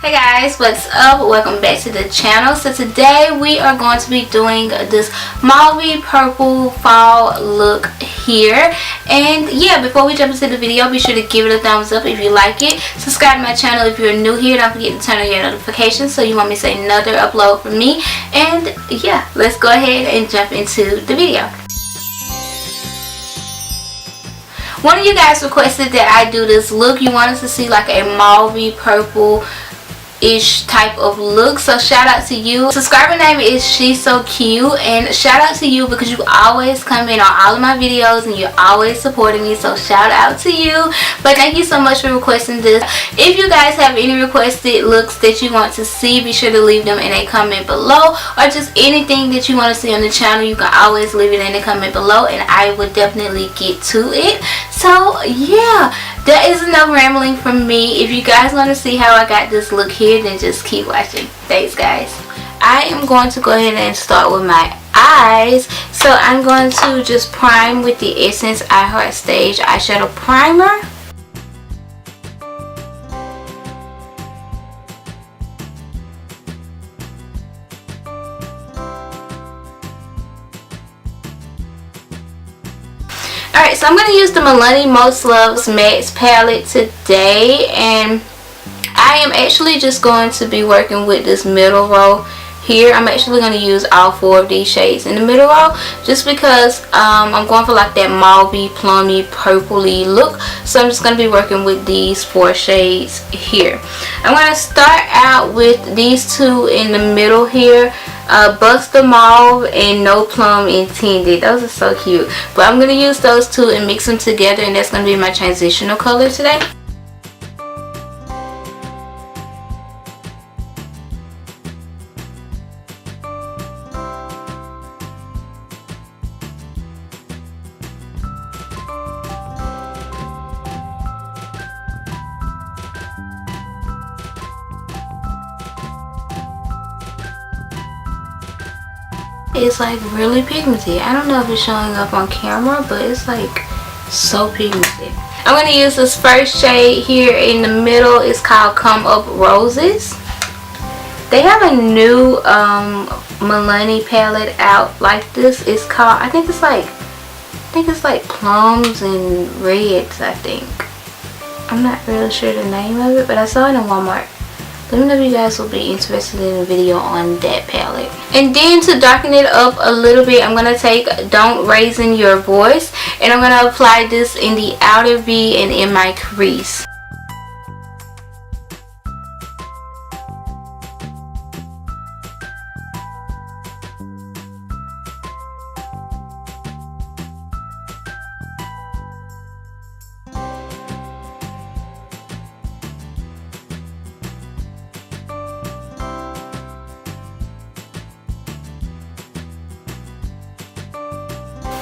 Hey guys, what's up? Welcome back to the channel. So today we are going to be doing this mauve purple fall look here. And yeah, before we jump into the video, be sure to give it a thumbs up if you like it. Subscribe to my channel if you're new here. Don't forget to turn on your notifications so you won't miss another upload from me. And yeah, let's go ahead and jump into the video. One of you guys requested that I do this look. You wanted to see like a mauve purple ish type of look, so shout out to you. Subscriber name is She's So Cute, and shout out to you because you always come in on all of my videos and you're always supporting me, so shout out to you. But thank you so much for requesting this. If you guys have any requested looks that you want to see, be sure to leave them in a comment below, or just anything that you want to see on the channel, you can always leave it in the comment below and I would definitely get to it. So yeah, that is enough rambling from me. If you guys want to see how I got this look here, then just keep watching. Thanks guys. I am going to go ahead and start with my eyes. So I'm going to just prime with the Essence I Heart Stage eyeshadow primer. Alright, so I'm going to use the MILANI Most Loves Mattes palette today, and I am actually just going to be working with this middle row here. I'm actually going to use all 4 of these shades in the middle row just because I'm going for like that mauvey, plummy, purpley look. So I'm just going to be working with these 4 shades here. I'm going to start out with these 2 in the middle here. Buster Mauve and No Plum Intended. Those are so cute. But I'm going to use those 2 and mix them together, and that's going to be my transitional color today. It's like really pigmented. I don't know if it's showing up on camera, but it's like so pigmented. I'm going to use this first shade here in the middle. It's called Come Up Roses. They have a new MILANI palette out like this. It's called, I think it's like plums and reds, I think. I'm not really sure the name of it, but I saw it in Walmart. Let me know if you guys will be interested in a video on that palette. And then to darken it up a little bit, I'm going to take Don't Raisin Your Voice, and I'm going to apply this in the outer V and in my crease.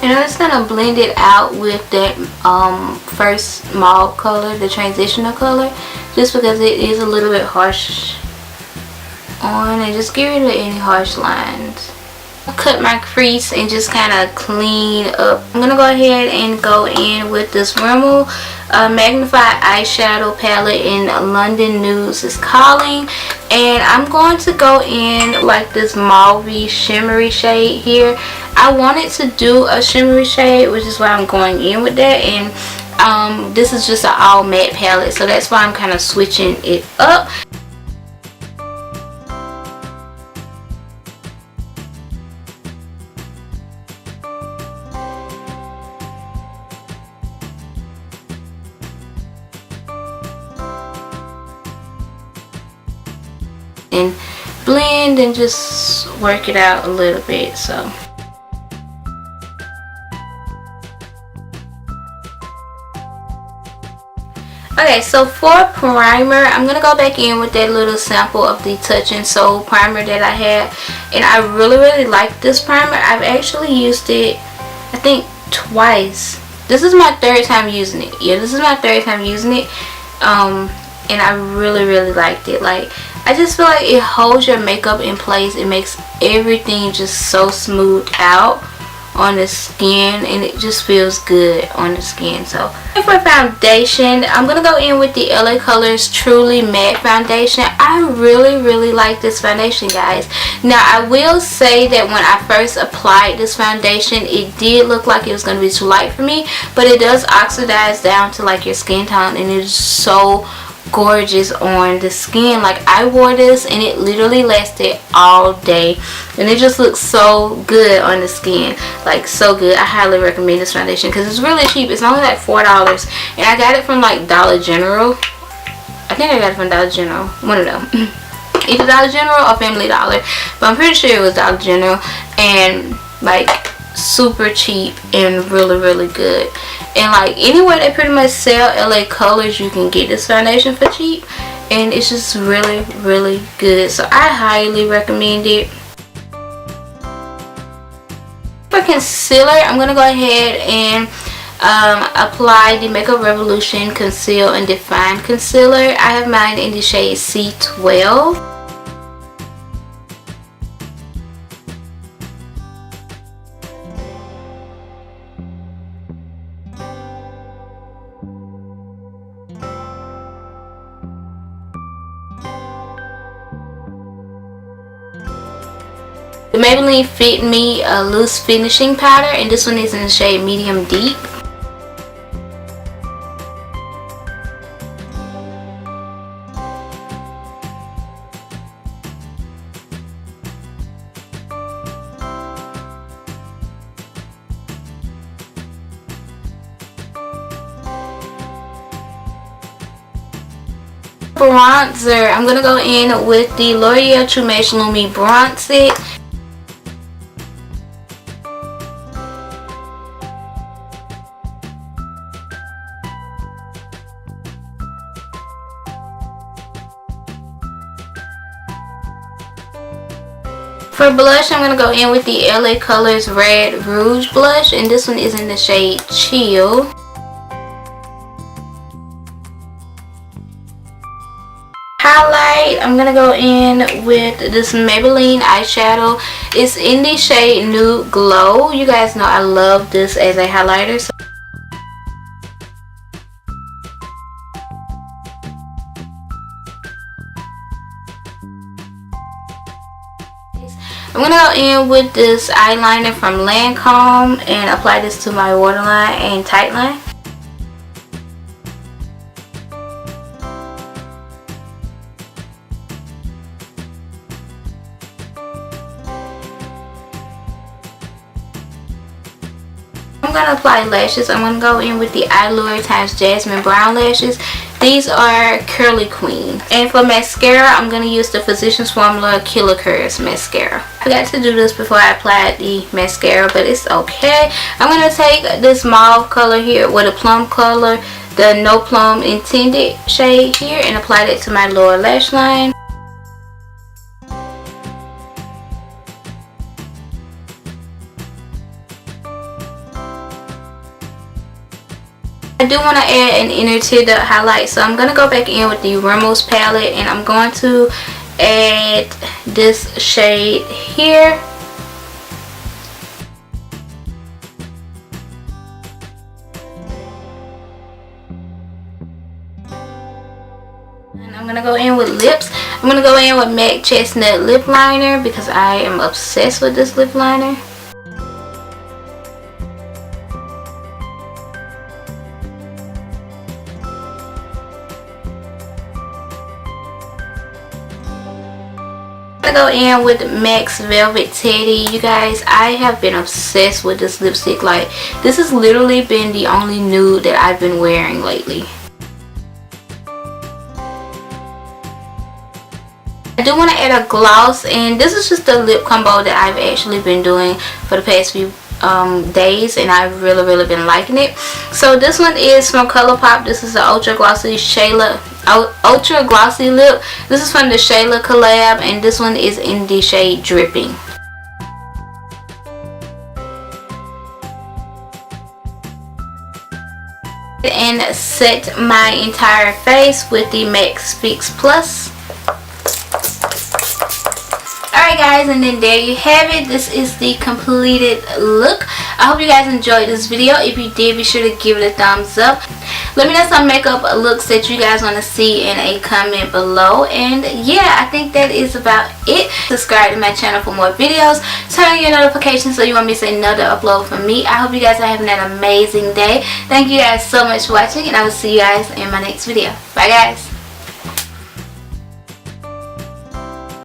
And I'm just going to blend it out with that first mauve color, the transitional color, just because it is a little bit harsh on, and just get rid of any harsh lines. I'll cut my crease and just kind of clean up. I'm going to go ahead and go in with this RIMMEL magnified eyeshadow palette in London Nudes is Calling, and I'm going to go in like this mauve shimmery shade here. I wanted to do a shimmery shade, which is why I'm going in with that, and this is just an all matte palette, so that's why I'm kind of switching it up. And blend and just work it out a little bit. So okay, so for primer, I'm gonna go back in with that little sample of the Touch and Soul primer that I had, and I really like this primer. I've actually used it I think twice. This is my 3rd time using it. Yeah, this is my 3rd time using it, and I really liked it. Like, I just feel like it holds your makeup in place. It makes everything just so smoothed out on the skin, and it just feels good on the skin. So for foundation, I'm gonna go in with the LA Colors Truly Matte Foundation. I really like this foundation, guys. Now I will say that when I first applied this foundation, it did look like it was gonna be too light for me, but it does oxidize down to like your skin tone, and it is so gorgeous on the skin. Like, I wore this and it literally lasted all day, and it just looks so good on the skin, like so good. I highly recommend this foundation because it's really cheap. It's only like $4, and I got it from like Dollar General. I think I got it from Dollar General, one of them. Either Dollar General or Family Dollar, but I'm pretty sure it was Dollar General, and like super cheap and really good. And like anywhere they pretty much sell LA Colors, you can get this foundation for cheap, and it's just really good. So I highly recommend it. For concealer, I'm gonna go ahead and apply the Makeup Revolution Conceal and Define Concealer. I have mine in the shade C12. The Maybelline Fit Me Loose Finishing Powder, and this one is in the shade Medium Deep. Bronzer, I'm going to go in with the L'Oreal True Match Lumi Bronze It. For blush, I'm going to go in with the LA Colors Red Rouge Blush, and this one is in the shade Chill. Highlight, I'm going to go in with this Maybelline eyeshadow. It's in the shade Nude Glow. You guys know I love this as a highlighter. So I'm going to go in with this eyeliner from Lancome and apply this to my waterline and tightline. I'm going to apply lashes. I'm going to go in with the EYELURE x Jasmine Brown Lashes. These are Curly Queen. And for mascara, I'm going to use the Physicians Formula Killer Curves Mascara. I forgot to do this before I applied the mascara, but it's okay. I'm going to take this mauve color here with a plum color, the No Plum Intended shade here, and apply that to my lower lash line. I do want to add an inner tear duct highlight, so I'm going to go back in with the Rimmel's palette, and I'm going to add this shade here. And I'm going to go in with lips. I'm going to go in with MAC Chestnut Lip Liner because I am obsessed with this lip liner. I go in with MAC's Velvet Teddy. You guys, I have been obsessed with this lipstick. Like, this has literally been the only nude that I've been wearing lately. I do want to add a gloss, and this is just a lip combo that I've actually been doing for the past few days, and I've really been liking it. So this one is from ColourPop. This is the Ultra Glossy SHAYLA Ultra Glossy Lip. This is from the SHAYLA collab, and this one is in the shade Dripping. And set my entire face with the MAC Fix Plus. Alright guys, and then there you have it. This is the completed look. I hope you guys enjoyed this video. If you did, be sure to give it a thumbs up. Let me know some makeup looks that you guys want to see in a comment below. And yeah, I think that is about it. Subscribe to my channel for more videos. Turn on your notifications so you won't miss another upload from me. I hope you guys are having an amazing day. Thank you guys so much for watching, and I will see you guys in my next video. Bye guys.